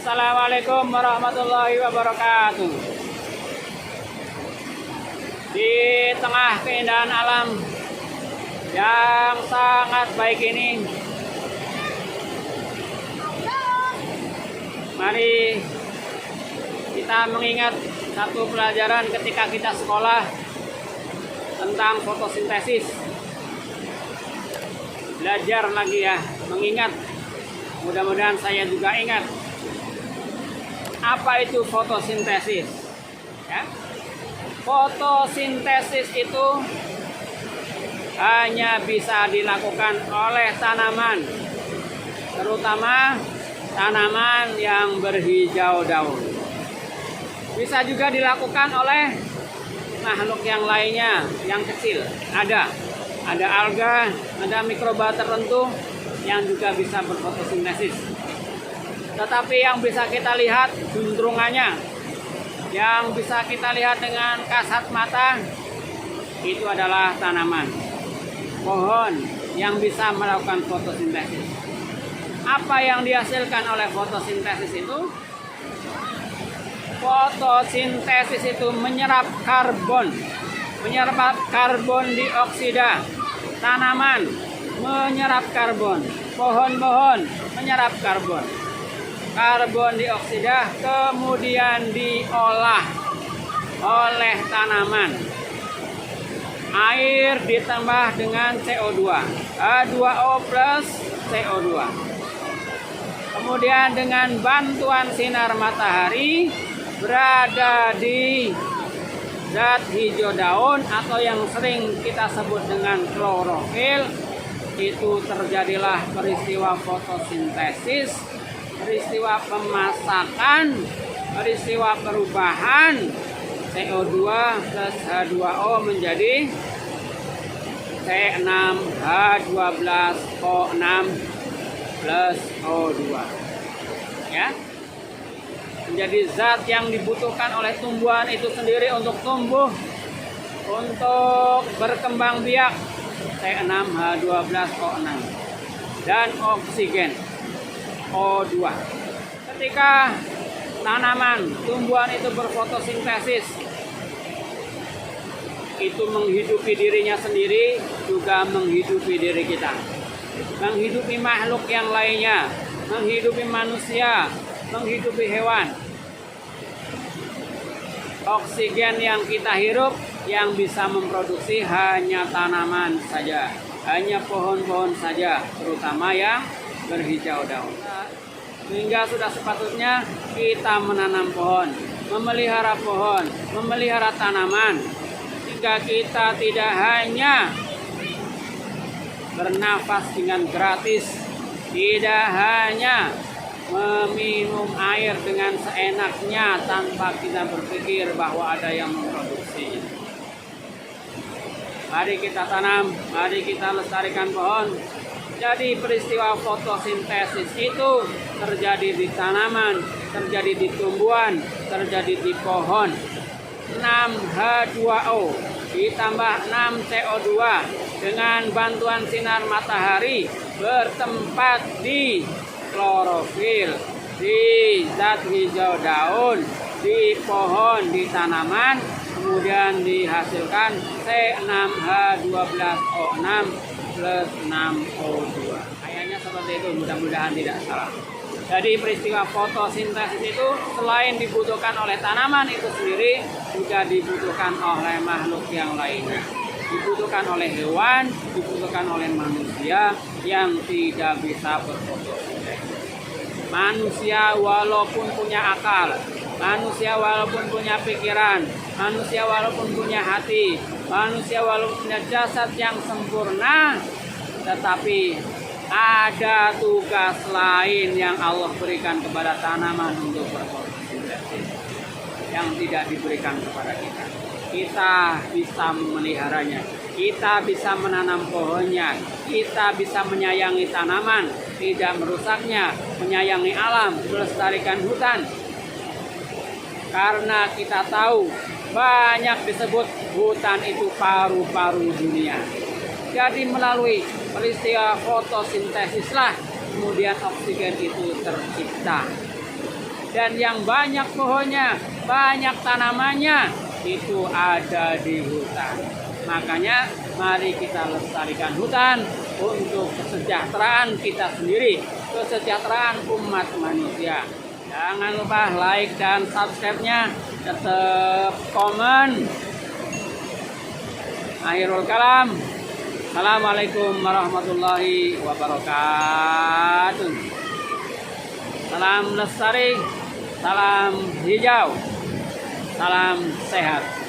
Assalamualaikum warahmatullahi wabarakatuh. Di tengah keindahan alam yang sangat baik ini, mari kita mengingat satu pelajaran ketika kita sekolah tentang fotosintesis. Belajar lagi ya, mengingat. Mudah-mudahan saya juga ingat. Apa itu fotosintesis? Ya. Fotosintesis itu hanya bisa dilakukan oleh tanaman, terutama tanaman yang berhijau daun. Bisa juga dilakukan oleh makhluk yang lainnya, yang kecil. Ada alga, ada mikroba tertentu yang juga bisa berfotosintesis. Tetapi yang bisa kita lihat juntrungannya, yang bisa kita lihat dengan kasat mata, itu adalah tanaman, pohon yang bisa melakukan fotosintesis. Apa yang dihasilkan oleh fotosintesis itu? Fotosintesis itu menyerap karbon dioksida. Tanaman menyerap karbon, pohon-pohon menyerap karbon dioksida, kemudian diolah oleh tanaman. Air ditambah dengan CO2, H2O plus CO2. Kemudian dengan bantuan sinar matahari berada di zat hijau daun atau yang sering kita sebut dengan klorofil, itu terjadilah peristiwa fotosintesis, peristiwa pemasakan, peristiwa perubahan CO2 plus H2O menjadi C6H12O6 plus O2. Ya. Menjadi zat yang dibutuhkan oleh tumbuhan itu sendiri untuk tumbuh, untuk berkembang biak, C6H12O6, dan oksigen O2. Ketika tanaman, tumbuhan itu berfotosintesis, itu menghidupi dirinya sendiri, juga menghidupi diri kita, menghidupi makhluk yang lainnya, menghidupi manusia, menghidupi hewan. Oksigen yang kita hirup yang bisa memproduksi hanya tanaman saja, hanya pohon-pohon saja, terutama yang berhijau daun. Sehingga sudah sepatutnya kita menanam pohon, memelihara tanaman, jika kita tidak hanya bernafas dengan gratis, tidak hanya meminum air dengan seenaknya tanpa kita berpikir bahwa ada yang memproduksinya. Mari kita tanam, mari kita lestarikan pohon. Jadi peristiwa fotosintesis itu terjadi di tanaman, terjadi di tumbuhan, terjadi di pohon. 6H2O ditambah 6CO2 dengan bantuan sinar matahari bertempat di klorofil, di zat hijau daun, di pohon, di tanaman, kemudian dihasilkan C6H12O6 plus 6O2. Kayaknya seperti itu, mudah-mudahan tidak salah. Jadi peristiwa fotosintesis itu selain dibutuhkan oleh tanaman itu sendiri, juga dibutuhkan oleh makhluk yang lainnya. Dibutuhkan oleh hewan, dibutuhkan oleh manusia yang tidak bisa berfotosintesis. Manusia walaupun punya akal, manusia walaupun punya pikiran, manusia walaupun punya hati, manusia walaupun punya jasad yang sempurna, tetapi ada tugas lain yang Allah berikan kepada tanaman untuk berfotosintesis yang tidak diberikan kepada kita. Kita bisa memeliharanya, kita bisa menanam pohonnya, kita bisa menyayangi tanaman, tidak merusaknya, menyayangi alam, melestarikan hutan. Karena kita tahu banyak disebut hutan itu paru-paru dunia. Jadi melalui peristiwa fotosintesislah kemudian oksigen itu tercipta. dan yang banyak pohonnya, banyak tanamannya itu ada di hutan. Makanya mari kita lestarikan hutan untuk kesejahteraan kita sendiri, kesejahteraan umat manusia. Jangan lupa like dan subscribe-nya, tetap komen. Akhirul kalam. Assalamualaikum warahmatullahi wabarakatuh. Salam lestari, salam hijau, salam sehat.